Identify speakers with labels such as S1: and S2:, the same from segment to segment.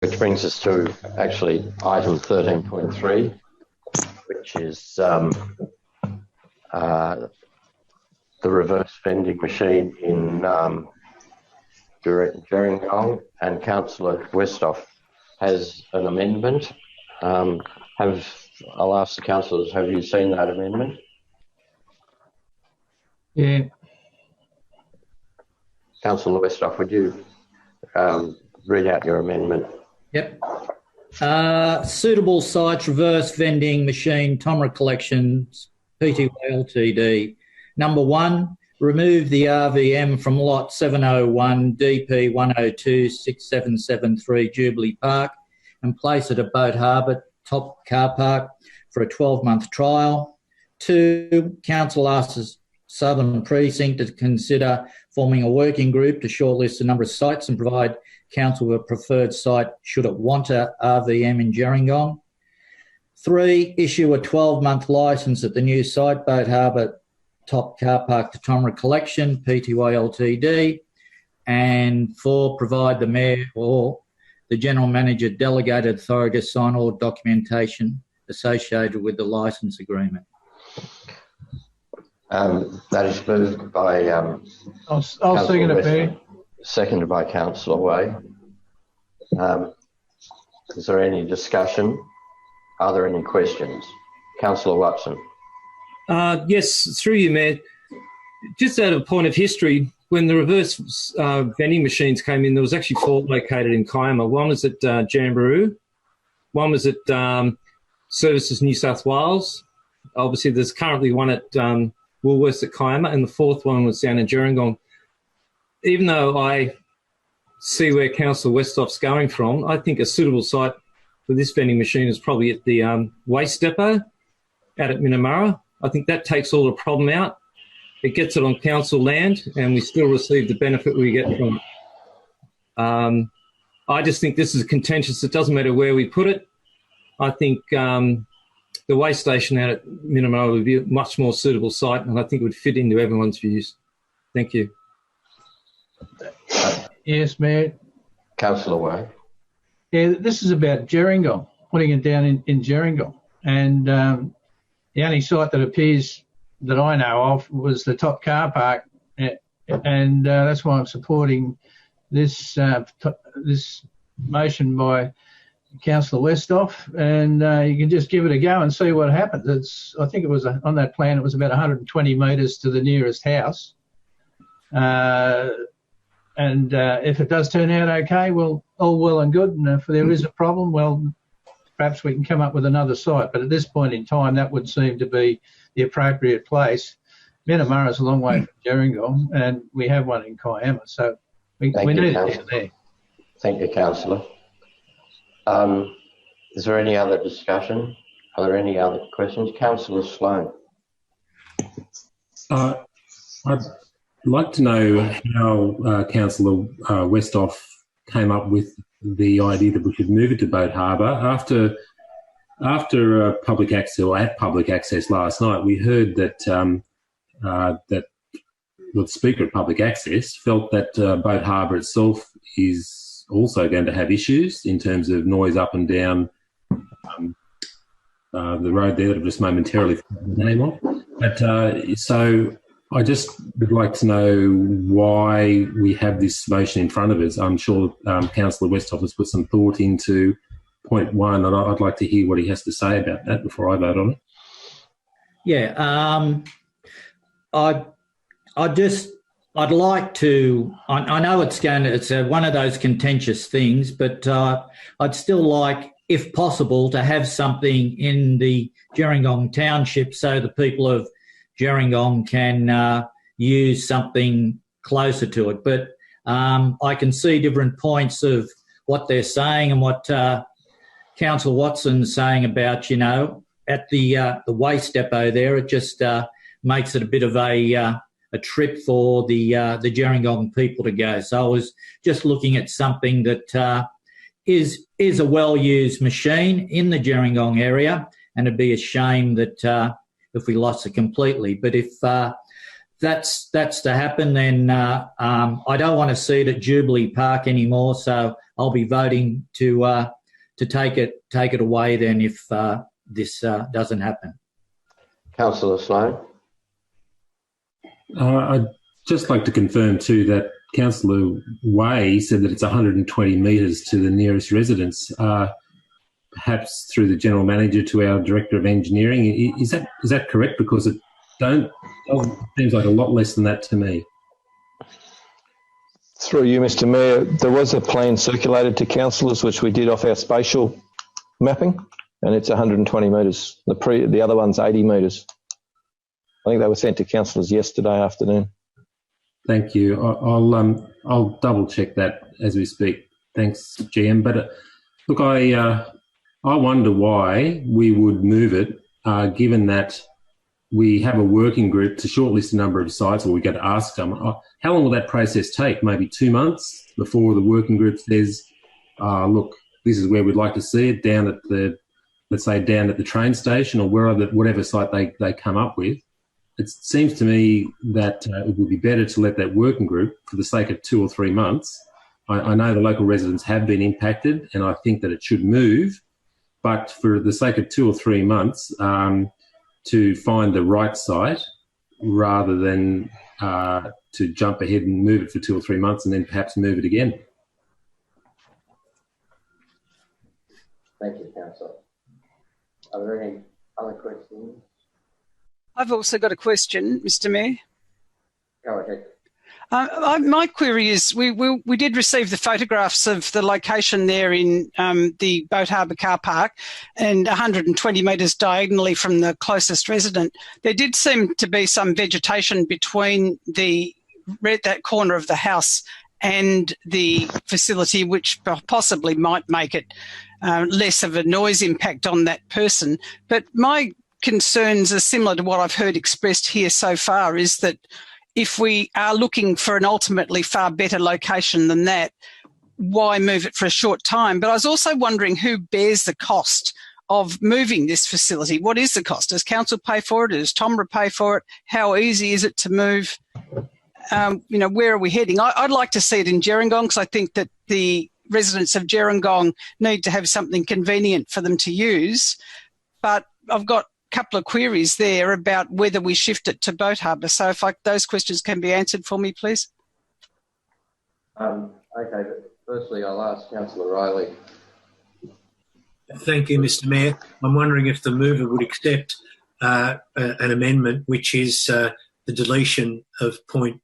S1: Which brings us to actually item 13.3, which is the reverse vending machine in Gerringong, and Councillor Westhoff has an amendment. I'll ask the councillors, have you seen that amendment?
S2: Yeah.
S1: Councillor Westhoff, would you read out your amendment?
S2: Yep. Suitable sites, reverse vending machine, Tomra Collections, Pty Ltd. Number 1, remove the RVM from lot 701 DP 1026773 Jubilee Park and place it at Boat Harbour Top Car Park for a 12-month trial. 2, council asks Southern Precinct to consider forming a working group to shortlist a number of sites and provide council with a preferred site should it want a RVM in Gerringong. 3, issue a 12-month licence at the new site, Boat Harbour Top Car Park to Tomra Collection, Pty Ltd. And 4, provide the Mayor or the General Manager delegated authority to sign all documentation associated with the licence agreement.
S1: That is moved by
S2: I'll second it, Mayor.
S1: Seconded by Councillor Way. Is there any discussion? Are there any questions? Councillor Watson.
S3: Yes, through you, Mayor. Just out of point of history, when the reverse vending machines came in, there was actually 4 located in Kiama. One was at Jamberoo, one was at Services New South Wales. Obviously, there's currently one at Woolworths at Kiama, and the 4th one was down in Gerringong. Even though I see where Councillor Westhoff's going from, I think a suitable site for this vending machine is probably at the waste depot out at Minamara. I think that takes all the problem out. It gets it on council land, and we still receive the benefit we get from it. I just think this is contentious. It doesn't matter where we put it. I think the waste station out at Minamara would be a much more suitable site, and I think it would fit into everyone's views. Thank you.
S2: Yes, Mayor.
S1: Councillor Way.
S2: Yeah, this is about Gerringong, putting it down in Gerringong. And the only site that appears that I know of was the Top Car Park, and that's why I'm supporting this this motion by Councillor Westhoff. And you can just give it a go and see what happens. I think it was on that plan, it was about 120 metres to the nearest house. And if it does turn out okay, well, all well and good. And if there is a problem, well, perhaps we can come up with another site. But at this point in time, that would seem to be the appropriate place. Minamara is a long way from Gerringong, and we have one in Kiama, so we need it there.
S1: Thank you, Councillor. Is there any other discussion? Are there any other questions? Councillor Sloan.
S4: I'd like to know how Councillor Westhoff came up with the idea that we should move it to Boat Harbour. After public access, or at public access last night, we heard that that the Speaker of Public Access felt that Boat Harbour itself is also going to have issues in terms of noise up and down the road there that I've just momentarily forgotten the name of. But so I just would like to know why we have this motion in front of us. I'm sure Councillor Westhoff has put some thought into point 1, and I'd like to hear what he has to say about that before I vote on it.
S2: Yeah, I'd like to. I know it's one of those contentious things, but I'd still like, if possible, to have something in the Gerringong township so the people of Gerringong can use something closer to it. But I can see different points of what they're saying and what Councillor Watson's saying about, at the waste depot there. It just makes it a bit of a trip for the Gerringong people to go. So I was just looking at something that is a well-used machine in the Gerringong area, and it'd be a shame that if we lost it completely. But if that's to happen, then I don't want to see it at Jubilee Park anymore. So I'll be voting to take it away then if this doesn't happen.
S1: Councillor Sloan.
S4: I'd just like to confirm too that Councillor Way said that it's 120 metres to the nearest residence. Perhaps through the General Manager to our Director of Engineering. Is that correct? Because it seems like a lot less than that to me.
S5: Through you, Mr Mayor, there was a plan circulated to councillors which we did off our spatial mapping, and it's 120 metres. The other one's 80 metres. I think they were sent to councillors yesterday afternoon.
S4: Thank you. I'll double check that as we speak. Thanks, GM. But look, I wonder why we would move it, given that we have a working group to shortlist a number of sites, or we got to ask them. How long will that process take? Maybe 2 months before the working group says, look, this is where we'd like to see it, down at the train station or whatever site they come up with. It seems to me that it would be better to let that working group, for the sake of 2 or 3 months. I know the local residents have been impacted, and I think that it should move. But for the sake of 2 or 3 months, to find the right site rather than to jump ahead and move it for 2 or 3 months and then perhaps move it again.
S1: Thank you, Councillor. Are there any other questions?
S6: I've also got a question, Mr Mayor.
S1: Go ahead.
S6: My query is, we did receive the photographs of the location there in the Boat Harbour car park, and 120 metres diagonally from the closest resident. There did seem to be some vegetation between that corner of the house and the facility, which possibly might make it less of a noise impact on that person. But my concerns are similar to what I've heard expressed here so far, is that if we are looking for an ultimately far better location than that, why move it for a short time? But I was also wondering who bears the cost of moving this facility. What is the cost? Does council pay for it? Does TOMRA pay for it? How easy is it to move? Where are we heading? I'd like to see it in Gerringong, because I think that the residents of Gerringong need to have something convenient for them to use. But I've got couple of queries there about whether we shift it to Boat Harbour. So if those questions can be answered for me, please.
S1: Okay, but firstly, I'll ask Councillor Riley.
S7: Thank you, Mr Mayor. I'm wondering if the mover would accept an amendment, which is the deletion of point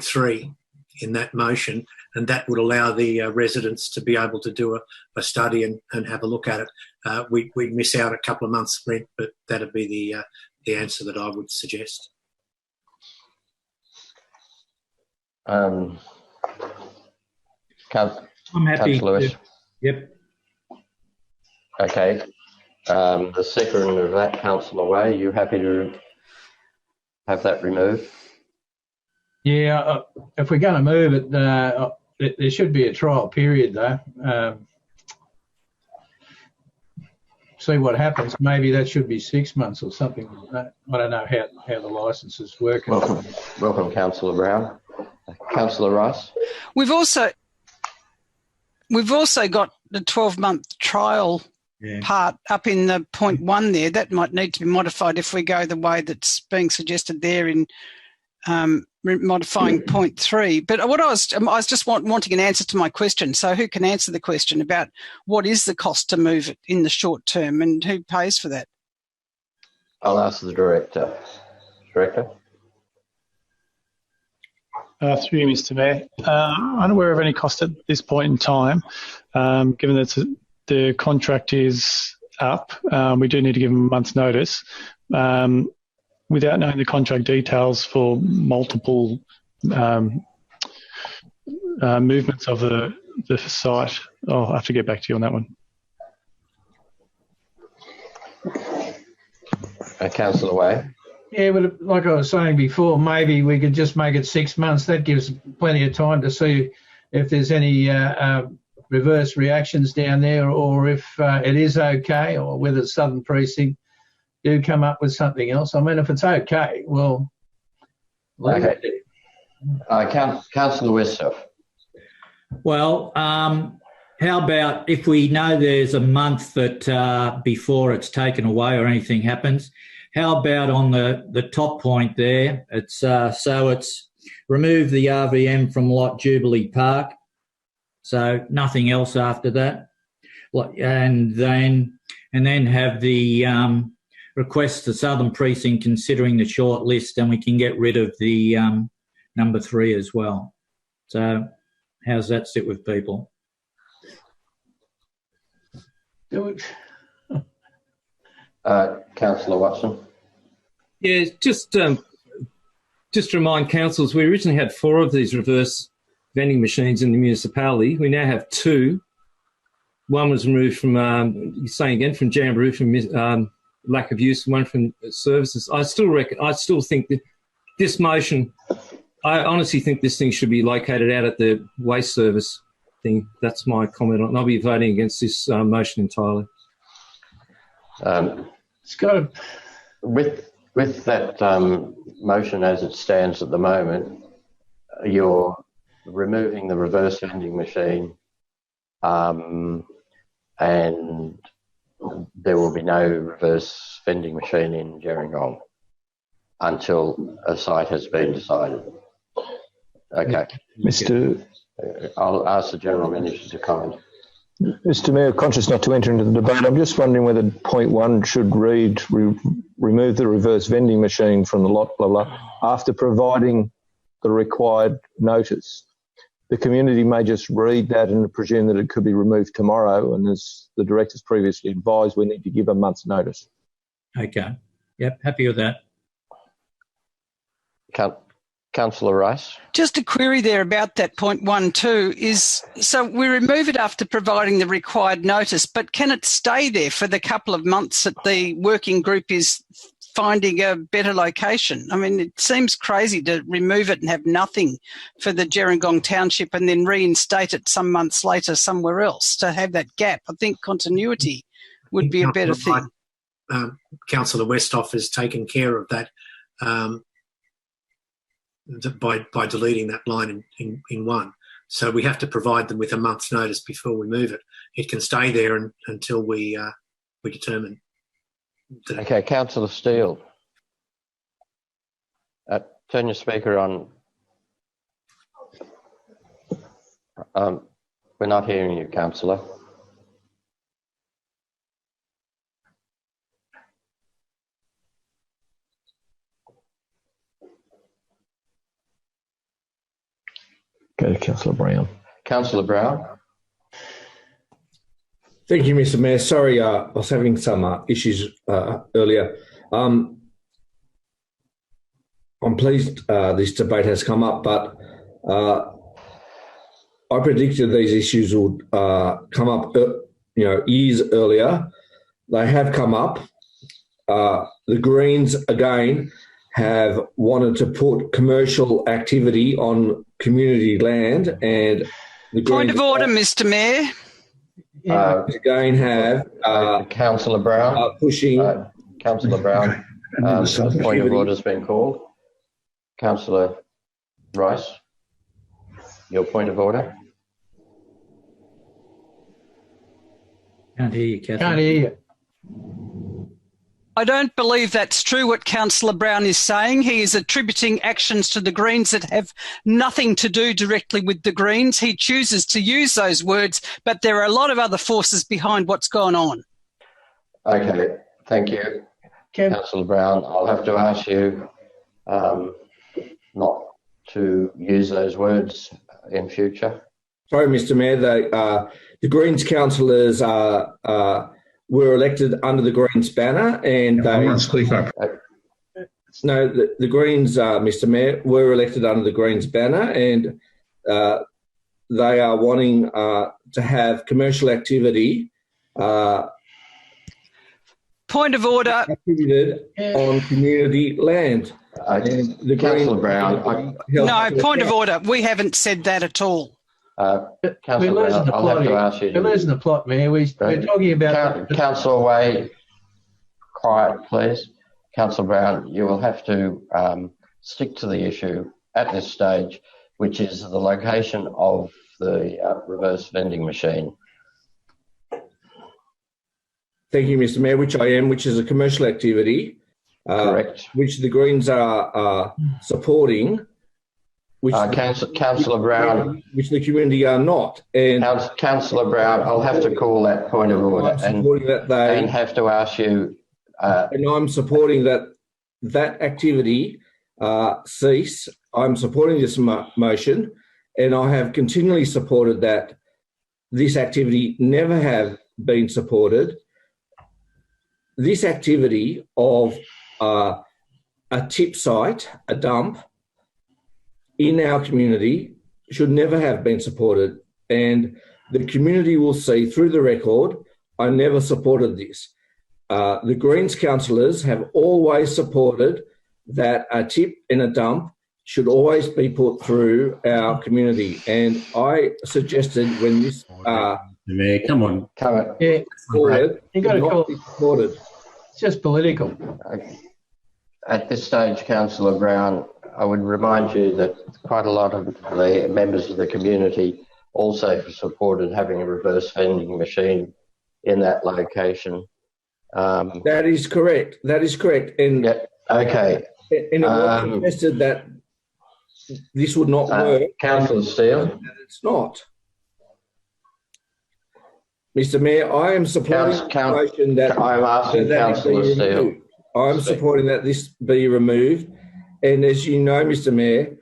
S7: 3 in that motion, and that would allow the residents to be able to do a study and have a look at it. We'd miss out a couple of months' rent, but that'd be the answer that I would suggest.
S2: I'm happy. Yep.
S1: Okay. The second of that, Councillor Way, are you happy to have that removed?
S8: Yeah, if we're going to move it, there should be a trial period, though. See what happens. Maybe that should be 6 months or something like that. I don't know how the licences work.
S1: Welcome, Councillor Brown. Councillor Rice.
S6: We've also got the 12-month trial part up in the point 1 there. That might need to be modified if we go the way that's being suggested there in modifying point 3. But what I was just wanting an answer to my question. So who can answer the question about what is the cost to move it in the short term and who pays for that?
S1: I'll ask the Director. Director?
S9: Through you, Mr Mayor. Unaware of any cost at this point in time. Given that the contract is up, we do need to give them a month's notice. Without knowing the contract details for multiple movements of the site, I'll have to get back to you on that one.
S1: Councillor Way.
S8: Yeah, but like I was saying before, maybe we could just make it 6 months. That gives plenty of time to see if there's any reverse reactions down there, or if it is okay, or whether Southern Precinct do come up with something else. I mean, if it's okay, well,
S1: okay. Councillor Westhoff.
S2: Well, how about if we know there's a month that before it's taken away or anything happens, how about on the top point there, it's remove the RVM from lot Jubilee Park, so nothing else after that, and then have the request the Southern Precinct considering the short list, and we can get rid of the number 3 as well. So how's that sit with people?
S1: Councillor Watson.
S3: Yeah, just to remind councils, we originally had 4 of these reverse vending machines in the municipality. We now have 2. One was removed from, you're saying again, from Jamboree, from lack of use, one from services. I still think that this motion, I honestly think this thing should be located out at the waste service thing. That's my comment on it. I'll be voting against this motion entirely.
S8: It's got to...
S1: With that motion as it stands at the moment, you're removing the reverse vending machine, and there will be no reverse vending machine in Gerringong until a site has been decided. Okay. I'll ask the General Manager to comment.
S5: Mr Mayor, conscious not to enter into the debate, I'm just wondering whether point 1 should read, remove the reverse vending machine from the lot, blah, blah, after providing the required notice. The community may just read that and presume that it could be removed tomorrow, and as the directors previously advised, we need to give a month's notice.
S2: Okay. Yep, happy with that.
S1: Councillor Rice.
S6: Just a query there about that point 1 too is, so we remove it after providing the required notice, but can it stay there for the couple of months that the working group is finding a better location? I mean, it seems crazy to remove it and have nothing for the Gerringong Township and then reinstate it some months later somewhere else. To have that gap, I think continuity would be a better thing.
S7: Councillor Westhoff has taken care of that by deleting that line in 1. So we have to provide them with a month's notice before we move it. It can stay there until we determine.
S1: Okay, Councillor Steele. Turn your speaker on. We're not hearing you, Councillor.
S5: Go to Councillor Brown.
S1: Councillor Brown.
S10: Thank you, Mr Mayor. Sorry, I was having some issues earlier. I'm pleased this debate has come up, but I predicted these issues would come up, years earlier. They have come up. The Greens, again, have wanted to put commercial activity on community land, and the
S6: Point of order, Mr Mayor.
S10: Again have
S1: Councillor Brown
S10: pushing.
S1: Councillor Brown, point of order has been called. Councillor Rice, your point of order.
S2: Can't hear you, Catherine.
S8: Can't hear you.
S6: I don't believe that's true what Councillor Brown is saying. He is attributing actions to the Greens that have nothing to do directly with the Greens. He chooses to use those words, but there are a lot of other forces behind what's gone on.
S1: Okay, thank you. Councillor Brown, I'll have to ask you not to use those words in future.
S10: Sorry, Mr Mayor, the Greens councillors were elected under the Greens banner, and the Greens, Mr Mayor, were elected under the Greens banner, and they are wanting to have commercial activity.
S6: Point of order.
S10: Attributed on community land.
S1: Councillor Brown.
S6: No, point of order. We haven't said that at all.
S8: We're losing the plot here. We're losing the plot, Mayor. We're talking about...
S1: Councillor Way, quiet, please. Councillor Brown, you will have to stick to the issue at this stage, which is the location of the reverse vending machine?
S10: Thank you, Mr. Mayor, which I am, which is a commercial activity.
S1: Correct.
S10: Which the Greens are supporting. Which
S1: Councillor Brown.
S10: Which the community are not. And
S1: Councillor Brown, I'll have to call that point of order and have to ask you.
S10: And I'm supporting that activity cease. I'm supporting this motion, and I have continually supported that this activity never have been supported. This activity of a tip site, a dump, in our community should never have been supported. And the community will see through the record, I never supported this. The Greens councillors have always supported that a tip and a dump should always be put through our community. And I suggested when this...
S4: Mayor, come on.
S8: Yeah,
S10: forward,
S8: you got to call
S10: it supported.
S8: It's just political.
S1: At this stage, Councillor Brown, I would remind you that quite a lot of the members of the community also supported having a reverse vending machine in that location.
S10: That is correct. That is correct. And
S1: yeah, okay.
S10: And it was suggested that this would not work.
S1: Councillor Steele.
S10: And it's not. Mr. Mayor, I am supporting the motion that
S1: I'm asking Councillor Steele.
S10: I'm supporting that this be removed. And as you know, Mr. Mayor,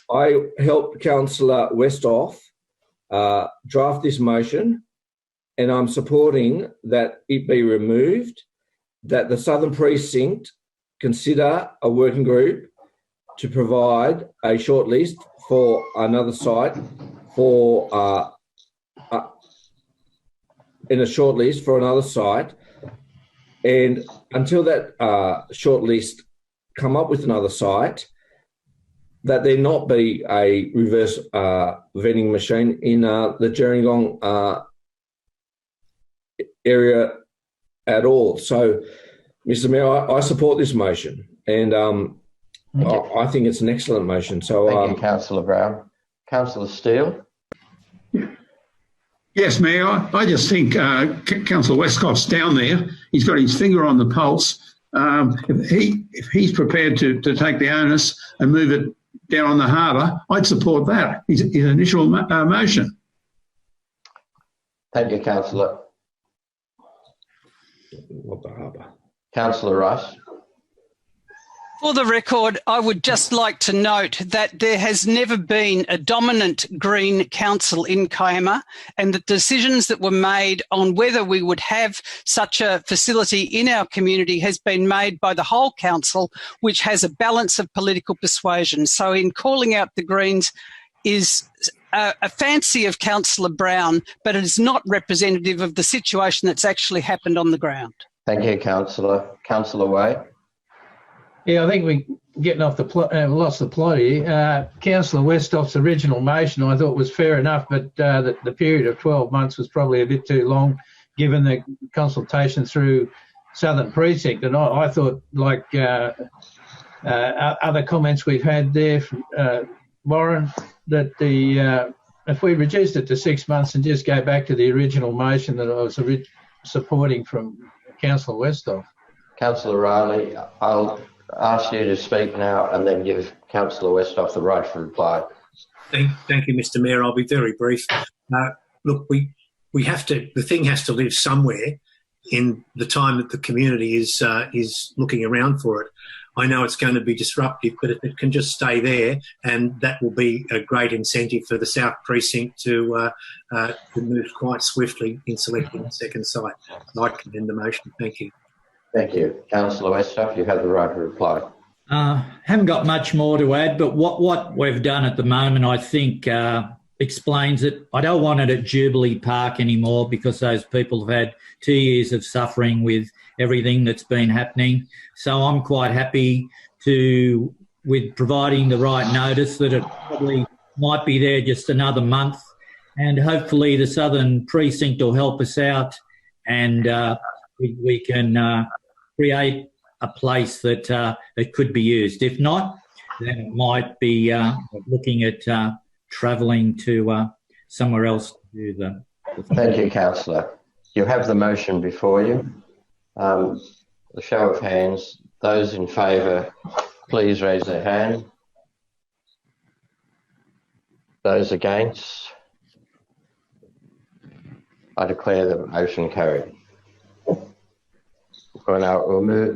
S10: I helped Councillor Westhoff draft this motion, and I'm supporting that it be removed, that the Southern Precinct consider a working group to provide a shortlist for another site for in a shortlist for another site, and until that shortlist come up with another site, that there not be a reverse vending machine in the Gerringong area at all. So, Mr. Mayor, I support this motion, and I think it's an excellent motion. So,
S1: thank you, Councillor Brown. Councillor Steele.
S11: Yes, Mayor. I just think Councillor Westhoff's down there. He's got his finger on the pulse. If he's prepared to take the onus and move it down on the harbour, I'd support that. His initial motion.
S1: Thank you, Councillor.
S10: What the harbour?
S1: Councillor Rice.
S6: For the record, I would just like to note that there has never been a dominant Green council in Kiama, and the decisions that were made on whether we would have such a facility in our community has been made by the whole council, which has a balance of political persuasion. So in calling out the Greens is a fancy of Councillor Brown, but it is not representative of the situation that's actually happened on the ground.
S1: Thank you, Councillor. Councillor Wade.
S8: Yeah, I think we're getting off the lost the plot here. Councillor Westhoff's original motion I thought was fair enough, but the period of 12 months was probably a bit too long given the consultation through Southern Precinct. And I thought, like other comments we've had there from Warren, that if we reduced it to 6 months and just go back to the original motion that I was supporting from Councillor Westhoff.
S1: Councillor Riley, I'll ask you to speak now and then give Councillor Westhoff the right to reply.
S7: Thank you, Mr. Mayor. I'll be very brief. Look, we have to. The thing has to live somewhere in the time that the community is looking around for it. I know it's going to be disruptive, but if it can just stay there, and that will be a great incentive for the South Precinct to move quite swiftly in selecting a second site. I commend the motion. Thank you.
S1: Thank you. Councillor Westhoff, you have the right to reply.
S2: Haven't got much more to add, but what we've done at the moment, I think, explains it. I don't want it at Jubilee Park anymore because those people have had 2 years of suffering with everything that's been happening. So I'm quite happy with providing the right notice that it probably might be there just another month, and hopefully the Southern Precinct will help us out, and we can create a place that could be used. If not, then it might be looking at travelling to somewhere else to do the
S1: Thank you, Councillor. You have the motion before you. The show of hands. Those in favour, please raise their hand. Those against? I declare the motion carried. We'll move.